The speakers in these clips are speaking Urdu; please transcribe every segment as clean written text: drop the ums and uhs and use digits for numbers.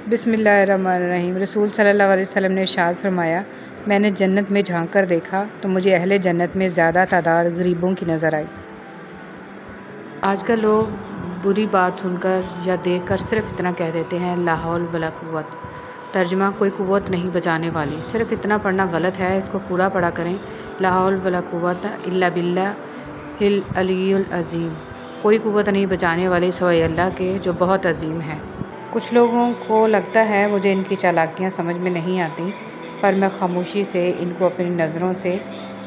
بسم اللہ الرحمن الرحیم۔ رسول صلی اللہ علیہ وسلم نے ارشاد فرمایا، میں نے جنت میں جھانک کر دیکھا تو مجھے اہل جنت میں زیادہ تعداد غریبوں کی نظر آئی۔ آج کل لوگ بری بات سن کر یا دیکھ کر صرف اتنا کہہ دیتے ہیں، لا حول ولا قوت۔ ترجمہ: کوئی قوت نہیں بچانے والی۔ صرف اتنا پڑھنا غلط ہے، اس کو پورا پڑھا کریں، لا حول ولا قوت الا باللہ العلی العظیم۔ کوئی قوت نہیں بچانے والی سوائے اللہ کے جو بہت عظیم ہے۔ کچھ لوگوں کو لگتا ہے مجھے ان کی چالاکیاں سمجھ میں نہیں آتی، پر میں خاموشی سے ان کو اپنی نظروں سے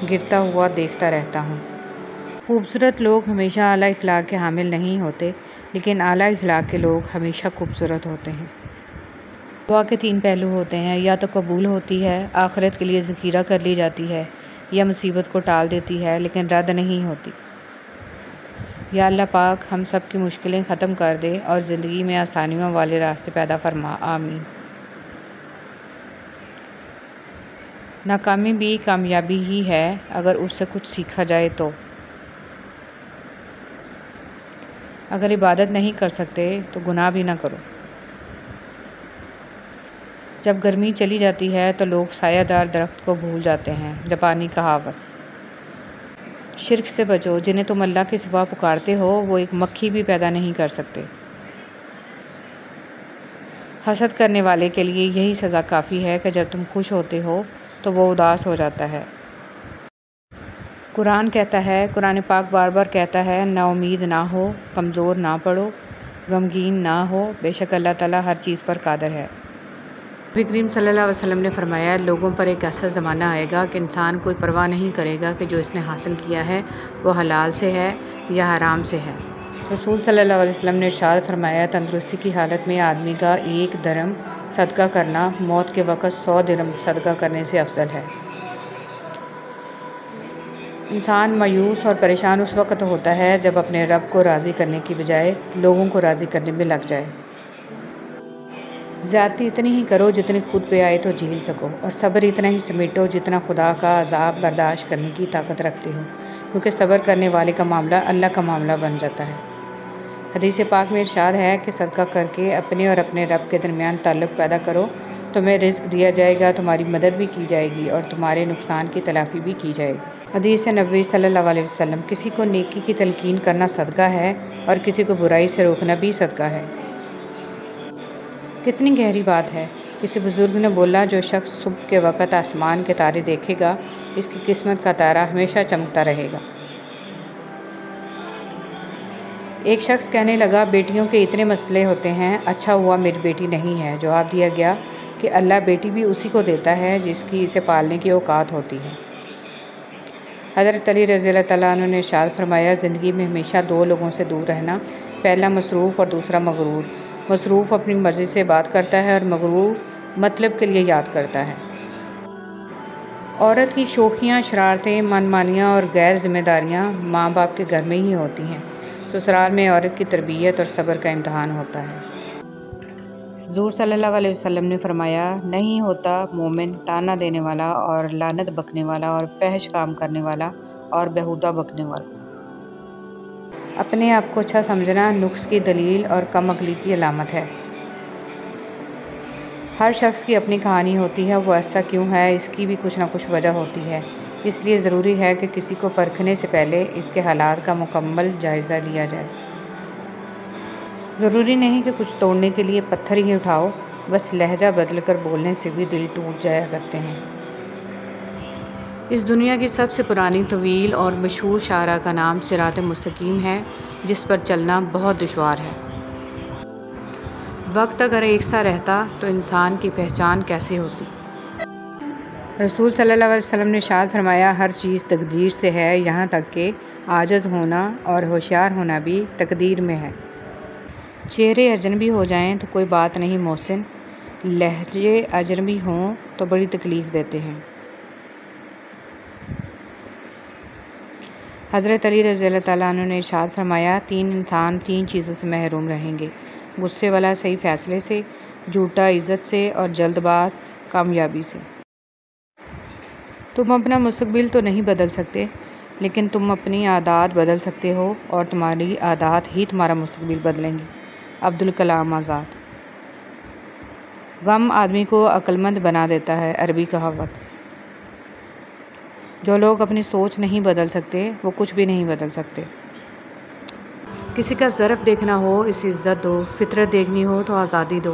گرتا ہوا دیکھتا رہتا ہوں۔ خوبصورت لوگ ہمیشہ اعلیٰ اخلاق کے حامل نہیں ہوتے، لیکن اعلیٰ اخلاق کے لوگ ہمیشہ خوبصورت ہوتے ہیں۔ دعا کے 3 پہلو ہوتے ہیں، یا تو قبول ہوتی ہے، آخرت کے لیے ذخیرہ کر لی جاتی ہے، یا مصیبت کو ٹال دیتی ہے لیکن رد نہیں ہوتی۔ یا اللہ پاک ہم سب کی مشکلیں ختم کر دے اور زندگی میں آسانیوں والے راستے پیدا فرما، آمین۔ ناکامی بھی کامیابی ہی ہے اگر اس سے کچھ سیکھا جائے تو۔ اگر عبادت نہیں کر سکتے تو گناہ بھی نہ کرو۔ جب گرمی چلی جاتی ہے تو لوگ سایہ دار درخت کو بھول جاتے ہیں، جاپانی کہاوت۔ شرک سے بچو، جنہیں تم اللہ کے سوا پکارتے ہو وہ ایک مکھی بھی پیدا نہیں کر سکتے۔ حسد کرنے والے کے لیے یہی سزا کافی ہے کہ جب تم خوش ہوتے ہو تو وہ اداس ہو جاتا ہے۔ قرآن کہتا ہے، قرآن پاک بار بار کہتا ہے، نا امید نہ ہو، کمزور نہ پڑو، غمگین نہ ہو، بے شک اللہ تعالیٰ ہر چیز پر قادر ہے۔ نبی کریم صلی اللہ علیہ وسلم نے فرمایا، لوگوں پر ایک ایسا زمانہ آئے گا کہ انسان کوئی پرواہ نہیں کرے گا کہ جو اس نے حاصل کیا ہے وہ حلال سے ہے یا حرام سے ہے۔ رسول صلی اللہ علیہ وسلم نے ارشاد فرمایا، تندرستی کی حالت میں آدمی کا 1 درم صدقہ کرنا موت کے وقت 100 درم صدقہ کرنے سے افضل ہے۔ انسان مایوس اور پریشان اس وقت ہوتا ہے جب اپنے رب کو راضی کرنے کی بجائے لوگوں کو راضی کرنے میں لگ جائے۔ زیادتی اتنی ہی کرو جتنی خود پہ آئے تو جھیل سکو، اور صبر اتنا ہی سمیٹو جتنا خدا کا عذاب برداشت کرنے کی طاقت رکھتے ہو، کیونکہ صبر کرنے والے کا معاملہ اللہ کا معاملہ بن جاتا ہے۔ حدیث پاک میں ارشاد ہے کہ صدقہ کر کے اپنے اور اپنے رب کے درمیان تعلق پیدا کرو، تمہیں رزق دیا جائے گا، تمہاری مدد بھی کی جائے گی اور تمہارے نقصان کی تلافی بھی کی جائے گی۔ حدیث نبوی صلی اللہ علیہ وسلم، کسی کو نیکی کی تلقین کرنا صدقہ ہے اور کسی کو برائی سے روکنا بھی صدقہ ہے۔ کتنی گہری بات ہے۔ کسی بزرگ نے بولا، جو شخص صبح کے وقت آسمان کے تارے دیکھے گا اس کی قسمت کا تارا ہمیشہ چمکتا رہے گا۔ ایک شخص کہنے لگا، بیٹیوں کے اتنے مسئلے ہوتے ہیں، اچھا ہوا میری بیٹی نہیں ہے۔ جواب دیا گیا کہ اللہ بیٹی بھی اسی کو دیتا ہے جس کی اسے پالنے کی اوقات ہوتی ہے۔ حضرت علی رضی اللہ تعالیٰ عنہ نے ارشاد فرمایا، زندگی میں ہمیشہ 2 لوگوں سے دور رہنا، پہلا مصروف اور دوسرا مغرور۔ مصروف اپنی مرضی سے بات کرتا ہے اور مغرور مطلب کے لیے یاد کرتا ہے۔ عورت کی شوخیاں، شرارتیں، من مانیاں اور غیر ذمہ داریاں ماں باپ کے گھر میں ہی ہوتی ہیں۔ سسرال میں عورت کی تربیت اور صبر کا امتحان ہوتا ہے۔ حضور صلی اللہ علیہ وسلم نے فرمایا، نہیں ہوتا مومن طعنہ دینے والا اور لعنت بکنے والا اور فحش کام کرنے والا اور بیہودہ بکنے والا۔ اپنے آپ کو اچھا سمجھنا نقص کی دلیل اور کم عقلی کی علامت ہے۔ ہر شخص کی اپنی کہانی ہوتی ہے، وہ ایسا کیوں ہے اس کی بھی کچھ نہ کچھ وجہ ہوتی ہے، اس لیے ضروری ہے کہ کسی کو پرکھنے سے پہلے اس کے حالات کا مکمل جائزہ لیا جائے۔ ضروری نہیں کہ کچھ توڑنے کے لیے پتھر ہی اٹھاؤ، بس لہجہ بدل کر بولنے سے بھی دل ٹوٹ جایا کرتے ہیں۔ اس دنیا کی سب سے پرانی، طویل اور مشہور شاہراہ کا نام صراط مستقیم ہے، جس پر چلنا بہت دشوار ہے۔ وقت اگر ایک سا رہتا تو انسان کی پہچان کیسے ہوتی؟ رسول صلی اللہ علیہ وسلم نے ارشاد فرمایا، ہر چیز تقدیر سے ہے، یہاں تک کہ عاجز ہونا اور ہوشیار ہونا بھی تقدیر میں ہے۔ چہرے اجنبی ہو جائیں تو کوئی بات نہیں محسن، لہجے اجنبی ہوں تو بڑی تکلیف دیتے ہیں۔ حضرت علی رضی اللہ تعالیٰ عنہ نے ارشاد فرمایا، 3 انسان 3 چیزوں سے محروم رہیں گے، غصے والا صحیح فیصلے سے، جھوٹا عزت سے اور جلد باز کامیابی سے۔ تم اپنا مستقبل تو نہیں بدل سکتے، لیکن تم اپنی عادات بدل سکتے ہو، اور تمہاری عادات ہی تمہارا مستقبل بدلیں گی۔ عبدالکلام آزاد۔ غم آدمی کو عقلمند بنا دیتا ہے، عربی کہاوت۔ جو لوگ اپنی سوچ نہیں بدل سکتے وہ کچھ بھی نہیں بدل سکتے۔ کسی کا ظرف دیکھنا ہو اس عزت دو، فطرت دیکھنی ہو تو آزادی دو،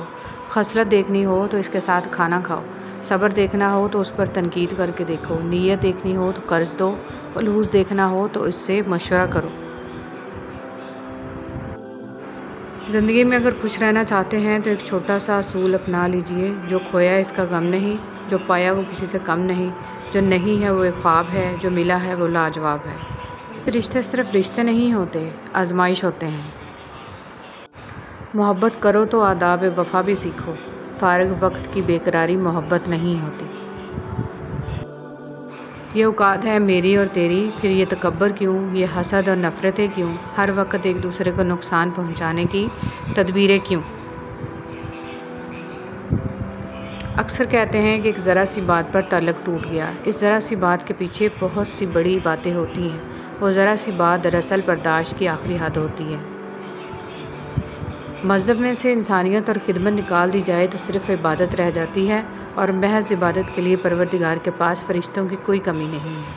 خصلت دیکھنی ہو تو اس کے ساتھ کھانا کھاؤ، صبر دیکھنا ہو تو اس پر تنقید کر کے دیکھو، نیت دیکھنی ہو تو قرض دو، خلوص دیکھنا ہو تو اس سے مشورہ کرو۔ زندگی میں اگر خوش رہنا چاہتے ہیں تو ایک چھوٹا سا اصول اپنا لیجئے، جو کھویا اس کا غم نہیں، جو پایا وہ کسی سے کم نہیں، جو نہیں ہے وہ ایک خواب ہے، جو ملا ہے وہ لاجواب ہے۔ رشتے صرف رشتے نہیں ہوتے، آزمائش ہوتے ہیں۔ محبت کرو تو آداب وفا بھی سیکھو، فارغ وقت کی بے قراری محبت نہیں ہوتی۔ یہ اوقات ہے میری اور تیری، پھر یہ تکبر کیوں، یہ حسد اور نفرتیں کیوں، ہر وقت ایک دوسرے کو نقصان پہنچانے کی تدبیریں کیوں؟ اکثر کہتے ہیں کہ ایک ذرا سی بات پر تعلق ٹوٹ گیا، اس ذرا سی بات کے پیچھے بہت سی بڑی باتیں ہوتی ہیں، وہ ذرا سی بات دراصل برداشت کی آخری حد ہوتی ہے۔ مذہب میں سے انسانیت اور خدمت نکال دی جائے تو صرف عبادت رہ جاتی ہے، اور محض عبادت کے لیے پروردگار کے پاس فرشتوں کی کوئی کمی نہیں ہے۔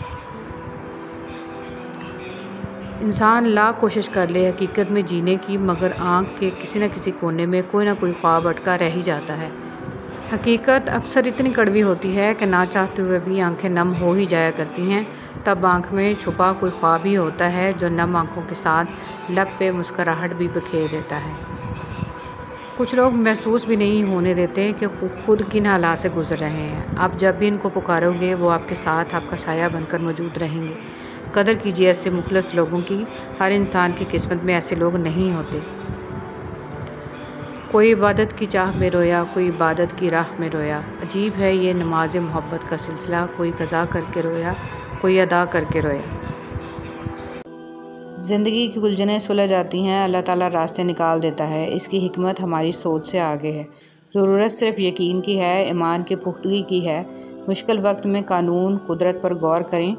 انسان لاکھ کوشش کر لے حقیقت میں جینے کی، مگر آنکھ کے کسی نہ کسی کونے میں کوئی نہ کوئی خواب اٹکا رہ ہی جاتا ہے۔ حقیقت اکثر اتنی کڑوی ہوتی ہے کہ نہ چاہتے ہوئے بھی آنکھیں نم ہو ہی جایا کرتی ہیں، تب آنکھ میں چھپا کوئی خواب ہی ہوتا ہے جو نم آنکھوں کے ساتھ لب پہ مسکراہٹ بھی بکھیر دیتا ہے۔ کچھ لوگ محسوس بھی نہیں ہونے دیتے کہ خود کن حالات سے گزر رہے ہیں۔ آپ جب بھی ان کو پکارو گے وہ آپ کے ساتھ آپ کا سایہ بن کر موجود رہیں گے۔ قدر کیجیے ایسے مخلص لوگوں کی، ہر انسان کی قسمت میں ایسے لوگ نہیں ہوتے۔ کوئی عبادت کی چاہ میں رویا، کوئی عبادت کی راہ میں رویا، عجیب ہے یہ نماز محبت کا سلسلہ، کوئی قضا کر کے رویا، کوئی ادا کر کے رویا۔ زندگی کی الجھنیں سلجھ جاتی ہیں، اللہ تعالیٰ راستے نکال دیتا ہے، اس کی حکمت ہماری سوچ سے آگے ہے۔ ضرورت صرف یقین کی ہے، ایمان کی پختگی کی ہے۔ مشکل وقت میں قانون قدرت پر غور کریں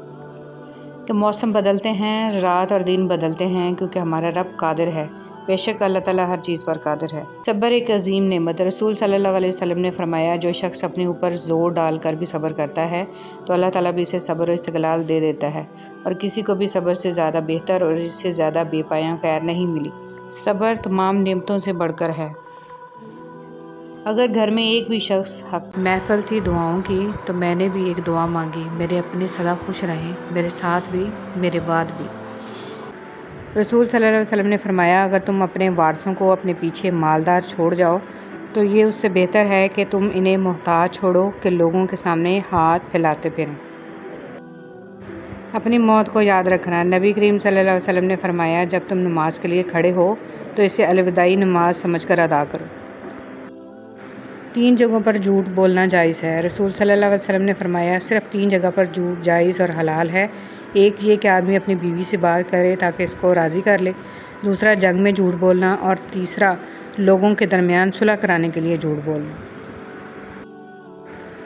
کہ موسم بدلتے ہیں، رات اور دن بدلتے ہیں، کیونکہ ہمارا رب قادر ہے، بے شک اللہ تعالیٰ ہر چیز پر قادر ہے۔ صبر ایک عظیم نعمت۔ رسول صلی اللہ علیہ وسلم نے فرمایا، جو شخص اپنے اوپر زور ڈال کر بھی صبر کرتا ہے تو اللہ تعالیٰ بھی اسے صبر و استقلال دے دیتا ہے، اور کسی کو بھی صبر سے زیادہ بہتر اور اس سے زیادہ بے پایاں خیر نہیں ملی۔ صبر تمام نعمتوں سے بڑھ کر ہے۔ اگر گھر میں ایک بھی شخص حق محفل تھی دعاؤں کی تو میں نے بھی ایک دعا مانگی، میرے اپنے سدا خوش رہیں، میرے ساتھ بھی میرے بعد بھی۔ رسول صلی اللہ علیہ وسلم نے فرمایا، اگر تم اپنے وارثوں کو اپنے پیچھے مالدار چھوڑ جاؤ تو یہ اس سے بہتر ہے کہ تم انہیں محتاج چھوڑو کہ لوگوں کے سامنے ہاتھ پھیلاتے پھریں۔ اپنی موت کو یاد رکھنا۔ نبی کریم صلی اللہ علیہ وسلم نے فرمایا، جب تم نماز کے لیے کھڑے ہو تو اسے الوداعی نماز سمجھ کر ادا کرو۔ 3 جگہوں پر جھوٹ بولنا جائز ہے۔ رسول صلی اللہ علیہ وسلم نے فرمایا، صرف 3 جگہ پر جھوٹ جائز اور حلال ہے۔ ایک یہ کہ آدمی اپنی بیوی سے بات کرے تاکہ اس کو راضی کر لے، دوسرا جنگ میں جھوٹ بولنا، اور تیسرا لوگوں کے درمیان صلح کرانے کے لیے جھوٹ بولنا۔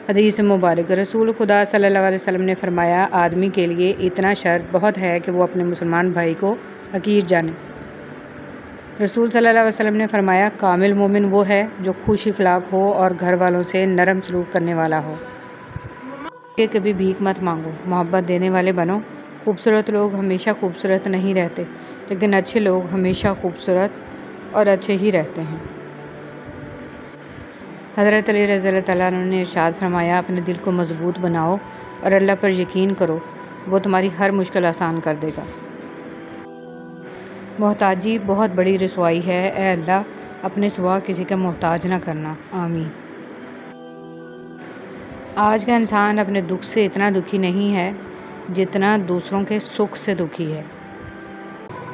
حدیث مبارک۔ رسول خدا صلی اللہ علیہ وسلم نے فرمایا، آدمی کے لیے اتنا شر بہت ہے کہ وہ اپنے مسلمان بھائی کو حقیر جانے۔ رسول صلی اللہ علیہ وسلم نے فرمایا، کامل مومن وہ ہے جو خوش اخلاق ہو اور گھر والوں سے نرم سلوک کرنے والا ہو۔ کہ کبھی بھیک مت مانگو، محبت دینے والے بنو۔ خوبصورت لوگ ہمیشہ خوبصورت نہیں رہتے، لیکن اچھے لوگ ہمیشہ خوبصورت اور اچھے ہی رہتے ہیں۔ حضرت علی رضی اللہ تعالیٰ عنہ نے ارشاد فرمایا، اپنے دل کو مضبوط بناؤ اور اللہ پر یقین کرو، وہ تمہاری ہر مشکل آسان کر دے گا۔ محتاجی بہت بڑی رسوائی ہے، اے اللہ اپنے سوا کسی کا محتاج نہ کرنا، آمین۔ آج کا انسان اپنے دکھ سے اتنا دکھی نہیں ہے جتنا دوسروں کے سکھ سے دکھی ہے۔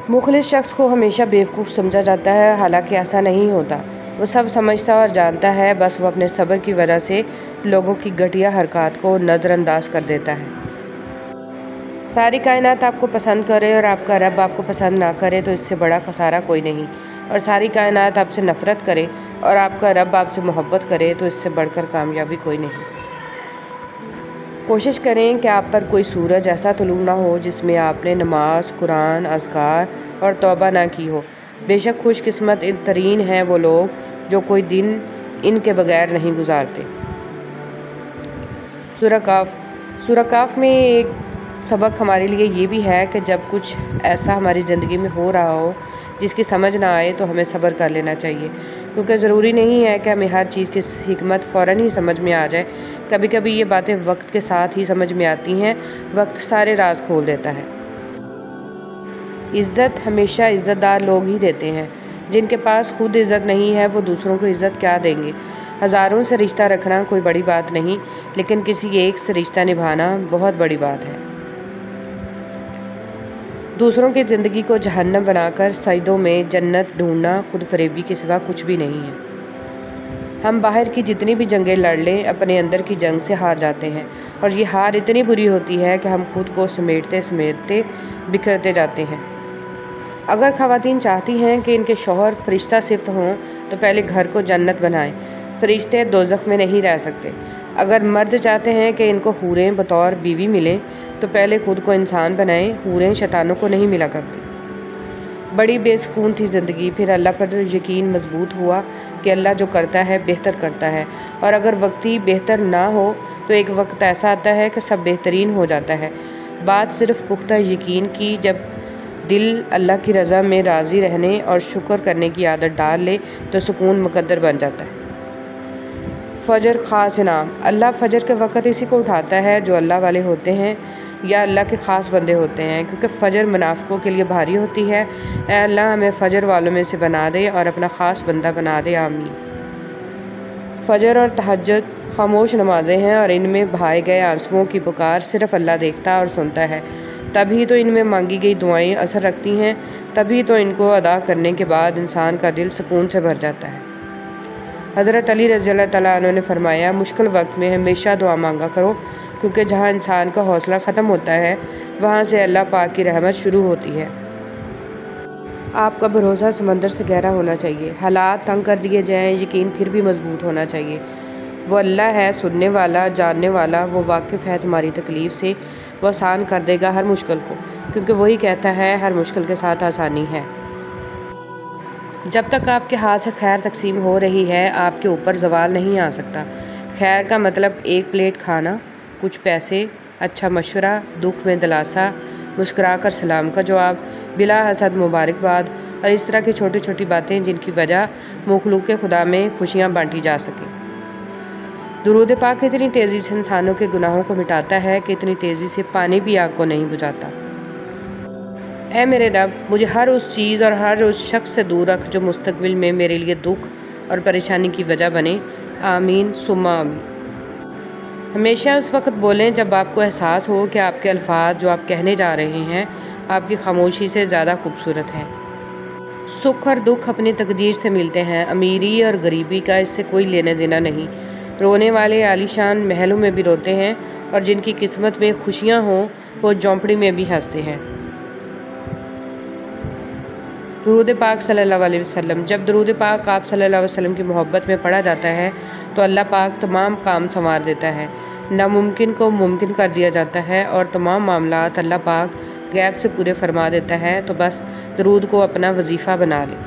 مخلص شخص کو ہمیشہ بیوقوف سمجھا جاتا ہے، حالانکہ ایسا نہیں ہوتا۔ وہ سب سمجھتا اور جانتا ہے، بس وہ اپنے صبر کی وجہ سے لوگوں کی گھٹیا حرکات کو نظر انداز کر دیتا ہے۔ ساری کائنات آپ کو پسند کرے اور آپ کا رب آپ کو پسند نہ کرے تو اس سے بڑا خسارہ کوئی نہیں، اور ساری کائنات آپ سے نفرت کرے اور آپ کا رب آپ سے محبت کرے تو اس سے بڑھ کر کامیابی کوئی نہیں۔ کوشش کریں کہ آپ پر کوئی سورج ایسا طلوع نہ ہو جس میں آپ نے نماز، قرآن، اذکار اور توبہ نہ کی ہو۔ بے شک خوش قسمت ترین ہیں وہ لوگ جو کوئی دن ان کے بغیر نہیں گزارتے۔ سورہ کاف میں ایک سبق ہمارے لیے یہ بھی ہے کہ جب کچھ ایسا ہماری زندگی میں ہو رہا ہو جس کی سمجھ نہ آئے تو ہمیں صبر کر لینا چاہیے، کیونکہ ضروری نہیں ہے کہ ہمیں ہر چیز کی حکمت فوراً ہی سمجھ میں آ جائے۔ کبھی کبھی یہ باتیں وقت کے ساتھ ہی سمجھ میں آتی ہیں، وقت سارے راز کھول دیتا ہے۔ عزت ہمیشہ عزت دار لوگ ہی دیتے ہیں۔ جن کے پاس خود عزت نہیں ہے وہ دوسروں کو عزت کیا دیں گے؟ ہزاروں سے رشتہ رکھنا کوئی بڑی بات نہیں، لیکن کسی ایک سے رشتہ نبھانا بہت بڑی بات ہے۔ دوسروں کی زندگی کو جہنم بنا کر سجدوں میں جنت ڈھونڈنا خود فریبی کے سوا کچھ بھی نہیں ہے۔ ہم باہر کی جتنی بھی جنگیں لڑ لیں اپنے اندر کی جنگ سے ہار جاتے ہیں، اور یہ ہار اتنی بری ہوتی ہے کہ ہم خود کو سمیٹتے سمیٹتے بکھرتے جاتے ہیں۔ اگر خواتین چاہتی ہیں کہ ان کے شوہر فرشتہ صفت ہوں تو پہلے گھر کو جنت بنائیں، فرشتے دوزخ میں نہیں رہ سکتے۔ اگر مرد چاہتے ہیں کہ ان کو حوریں بطور بیوی ملیں تو پہلے خود کو انسان بنائیں، حوریں شیطانوں کو نہیں ملا کرتی۔ بڑی بے سکون تھی زندگی، پھر اللہ پر یقین مضبوط ہوا کہ اللہ جو کرتا ہے بہتر کرتا ہے، اور اگر وقتی بہتر نہ ہو تو ایک وقت ایسا آتا ہے کہ سب بہترین ہو جاتا ہے۔ بات صرف پختہ یقین کی، جب دل اللہ کی رضا میں راضی رہنے اور شکر کرنے کی عادت ڈال لے تو سکون مقدر بن جاتا ہے۔ فجر خاص انعام۔ اللہ فجر کے وقت اسی کو اٹھاتا ہے جو اللہ والے ہوتے ہیں یا اللہ کے خاص بندے ہوتے ہیں، کیونکہ فجر منافقوں کے لیے بھاری ہوتی ہے۔ اے اللہ ہمیں فجر والوں میں سے بنا دے اور اپنا خاص بندہ بنا دے، آمین۔ فجر اور تہجد خاموش نمازیں ہیں، اور ان میں بہائے گئے آنسوؤں کی پکار صرف اللہ دیکھتا اور سنتا ہے۔ تبھی تو ان میں مانگی گئی دعائیں اثر رکھتی ہیں، تبھی تو ان کو ادا کرنے کے بعد انسان کا دل سکون سے بھر جاتا ہے۔ حضرت علی رضی اللہ تعالیٰ عنہ نے فرمایا، مشکل وقت میں ہمیشہ دعا مانگا کرو، کیونکہ جہاں انسان کا حوصلہ ختم ہوتا ہے وہاں سے اللہ پاک کی رحمت شروع ہوتی ہے۔ آپ کا بھروسہ سمندر سے گہرا ہونا چاہیے، حالات تنگ کر دیے جائیں یقین پھر بھی مضبوط ہونا چاہیے۔ وہ اللہ ہے سننے والا، جاننے والا، وہ واقف ہے تمہاری تکلیف سے، وہ آسان کر دے گا ہر مشکل کو، کیونکہ وہی کہتا ہے ہر مشکل کے ساتھ آسانی ہے۔ جب تک آپ کے ہاتھ سے خیر تقسیم ہو رہی ہے آپ کے اوپر زوال نہیں آ سکتا۔ خیر کا مطلب ایک پلیٹ کھانا، کچھ پیسے، اچھا مشورہ، دکھ میں دلاسا، مسکرا کر سلام کا جواب، بلا حسد مبارکباد، اور اس طرح کی چھوٹی چھوٹی باتیں جن کی وجہ مخلوق خدا میں خوشیاں بانٹی جا سکیں۔ درود پاک اتنی تیزی سے انسانوں کے گناہوں کو مٹاتا ہے کہ اتنی تیزی سے پانی بھی آگ کو نہیں بجھاتا۔ اے میرے رب، مجھے ہر اس چیز اور ہر اس شخص سے دور رکھ جو مستقبل میں میرے لیے دکھ اور پریشانی کی وجہ بنے، آمین ثم آمین۔ ہمیشہ اس وقت بولیں جب آپ کو احساس ہو کہ آپ کے الفاظ جو آپ کہنے جا رہے ہیں آپ کی خاموشی سے زیادہ خوبصورت ہیں۔ سکھ اور دکھ اپنی تقدیر سے ملتے ہیں، امیری اور غریبی کا اس سے کوئی لینا دینا نہیں۔ رونے والے عالیشان محلوں میں بھی روتے ہیں، اور جن کی قسمت میں خوشیاں ہوں وہ جھونپڑی میں بھی ہنستے ہیں۔ درود پاک صلی اللہ علیہ وسلم۔ جب درود پاک آپ صلی اللہ علیہ وسلم کی محبت میں پڑھا جاتا ہے تو اللہ پاک تمام کام سنوار دیتا ہے، ناممکن کو ممکن کر دیا جاتا ہے، اور تمام معاملات اللہ پاک غیب سے پورے فرما دیتا ہے۔ تو بس درود کو اپنا وظیفہ بنا لیں۔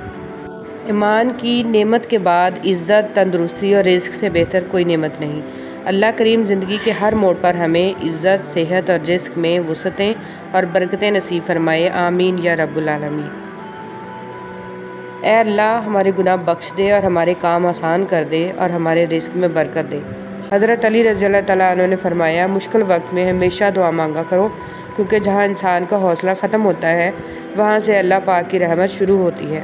ایمان کی نعمت کے بعد عزت، تندرستی اور رزق سے بہتر کوئی نعمت نہیں۔ اللہ کریم زندگی کے ہر موڑ پر ہمیں عزت، صحت اور رزق میں وسعتیں اور برکتیں نصیب فرمائے، آمین یا رب العالمین۔ اے اللہ ہمارے گناہ بخش دے اور ہمارے کام آسان کر دے اور ہمارے رزق میں برکت دے۔ حضرت علی رضی اللہ تعالیٰ عنہ نے فرمایا، مشکل وقت میں ہمیشہ دعا مانگا کرو، کیونکہ جہاں انسان کا حوصلہ ختم ہوتا ہے وہاں سے اللہ پاک کی رحمت شروع ہوتی ہے۔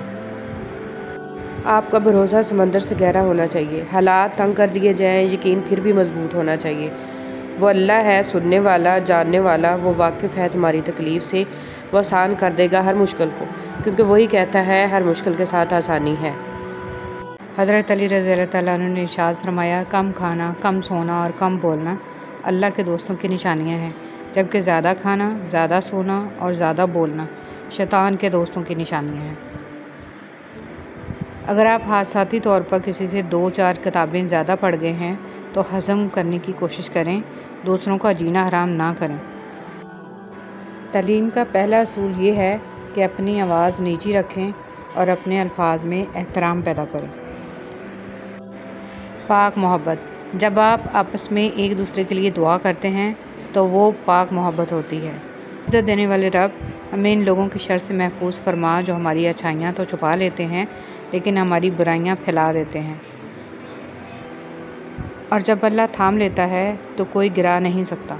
آپ کا بھروسہ سمندر سے گہرا ہونا چاہیے، حالات تنگ کر دیے جائیں یقین پھر بھی مضبوط ہونا چاہیے۔ وہ اللہ ہے سننے والا، جاننے والا، وہ واقف ہے تمہاری تکلیف سے، وہ آسان کر دے گا ہر مشکل کو، کیونکہ وہی کہتا ہے ہر مشکل کے ساتھ آسانی ہے۔ حضرت علی رضی اللہ تعالیٰ عنہ نے ارشاد فرمایا، کم کھانا، کم سونا اور کم بولنا اللہ کے دوستوں کی نشانیاں ہیں، جبکہ زیادہ کھانا، زیادہ سونا اور زیادہ بولنا شیطان کے دوستوں کی نشانیاں ہیں۔ اگر آپ حادثاتی طور پر کسی سے 2-4 کتابیں زیادہ پڑھ گئے ہیں تو ہضم کرنے کی کوشش کریں، دوسروں کا جینا حرام نہ کریں۔ تعلیم کا پہلا اصول یہ ہے کہ اپنی آواز نیچی رکھیں اور اپنے الفاظ میں احترام پیدا کریں۔ پاک محبت، جب آپ آپس میں ایک دوسرے کے لیے دعا کرتے ہیں تو وہ پاک محبت ہوتی ہے۔ عزت دینے والے رب ہمیں ان لوگوں کی شر سے محفوظ فرما جو ہماری اچھائیاں تو چھپا لیتے ہیں لیکن ہماری برائیاں پھیلا دیتے ہیں، اور جب اللہ تھام لیتا ہے تو کوئی گرا نہیں سکتا۔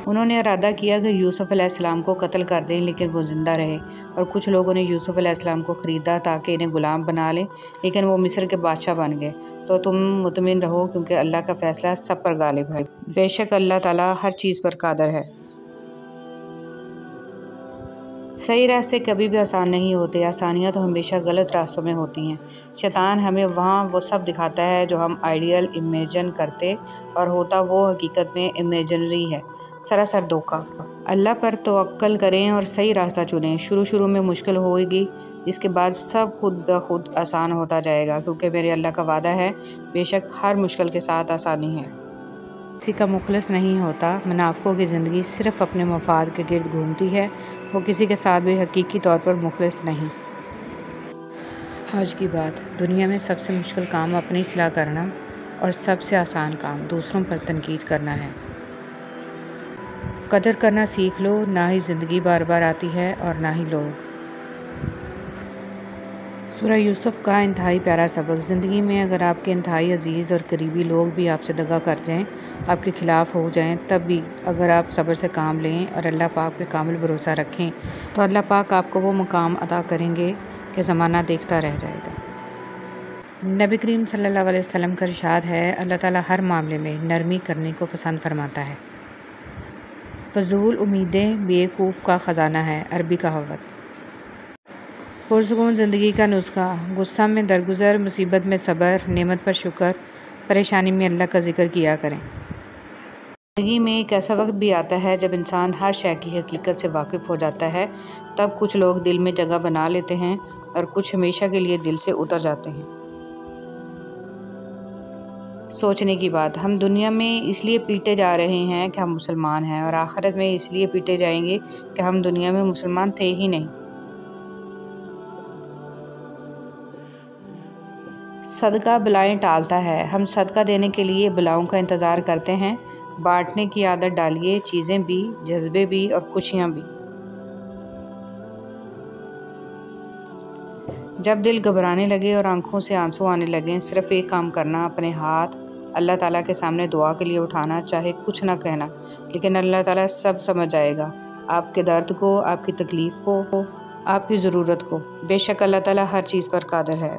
انہوں نے ارادہ کیا کہ یوسف علیہ السلام کو قتل کر دیں لیکن وہ زندہ رہے، اور کچھ لوگوں نے یوسف علیہ السلام کو خریدا تاکہ انہیں غلام بنا لیں، لیکن وہ مصر کے بادشاہ بن گئے۔ تو تم مطمئن رہو کیونکہ اللہ کا فیصلہ سب پر غالب ہے، بے شک اللہ تعالیٰ ہر چیز پر قادر ہے۔ صحیح راستے کبھی بھی آسان نہیں ہوتے، آسانیاں تو ہمیشہ غلط راستوں میں ہوتی ہیں۔ شیطان ہمیں وہاں وہ سب دکھاتا ہے جو ہم آئیڈیل امیجن کرتے، اور ہوتا وہ حقیقت میں امیجنری ہے، سراسر دھوکہ۔ اللہ پر توکل کریں اور صحیح راستہ چنیں۔ شروع میں مشکل ہوئے گی، اس کے بعد سب خود بخود آسان ہوتا جائے گا، کیونکہ میرے اللہ کا وعدہ ہے، بے شک ہر مشکل کے ساتھ آسانی ہے۔ کسی کا مخلص نہیں ہوتا، منافقوں کی زندگی صرف اپنے مفاد کے گرد گھومتی ہے، وہ کسی کے ساتھ بھی حقیقی طور پر مخلص نہیں۔ آج کی بات، دنیا میں سب سے مشکل کام اپنی اصلاح کرنا اور سب سے آسان کام دوسروں پر تنقید کرنا ہے۔ قدر کرنا سیکھ لو، نہ ہی زندگی بار بار آتی ہے اور نہ ہی لوگ۔ سورہ یوسف کا انتہائی پیارا سبق۔ زندگی میں اگر آپ کے انتہائی عزیز اور قریبی لوگ بھی آپ سے دغا کر جائیں، آپ کے خلاف ہو جائیں، تب بھی اگر آپ صبر سے کام لیں اور اللہ پاک پہ کامل بھروسہ رکھیں تو اللہ پاک آپ کو وہ مقام عطا کریں گے کہ زمانہ دیکھتا رہ جائے گا۔ نبی کریم صلی اللہ علیہ وسلم کا ارشاد ہے، اللہ تعالیٰ ہر معاملے میں نرمی کرنے کو پسند فرماتا ہے۔ فضول امیدیں بیوقوف کا خزانہ ہے، عربی کہاوت۔ پرسکون زندگی کا نسخہ: غصہ میں درگزر، مصیبت میں صبر، نعمت پر شکر، پریشانی میں اللہ کا ذکر کیا کریں۔ زندگی میں ایک ایسا وقت بھی آتا ہے جب انسان ہر شے کی حقیقت سے واقف ہو جاتا ہے، تب کچھ لوگ دل میں جگہ بنا لیتے ہیں اور کچھ ہمیشہ کے لیے دل سے اتر جاتے ہیں۔ سوچنے کی بات، ہم دنیا میں اس لیے پیٹے جا رہے ہیں کہ ہم مسلمان ہیں، اور آخرت میں اس لیے پیٹے جائیں گے کہ ہم دنیا میں مسلمان تھے ہی نہیں۔ صدقہ بلائیں ٹالتا ہے، ہم صدقہ دینے کے لیے بلاؤں کا انتظار کرتے ہیں۔ بانٹنے کی عادت ڈالیے، چیزیں بھی، جذبے بھی اور خوشیاں بھی۔ جب دل گھبرانے لگے اور آنکھوں سے آنسو آنے لگیں، صرف ایک کام کرنا، اپنے ہاتھ اللہ تعالیٰ کے سامنے دعا کے لیے اٹھانا، چاہے کچھ نہ کہنا، لیکن اللہ تعالیٰ سب سمجھ جائے گا، آپ کے درد کو، آپ کی تکلیف کو، آپ کی ضرورت کو۔ بے شک اللہ تعالیٰ ہر چیز پر قادر ہے۔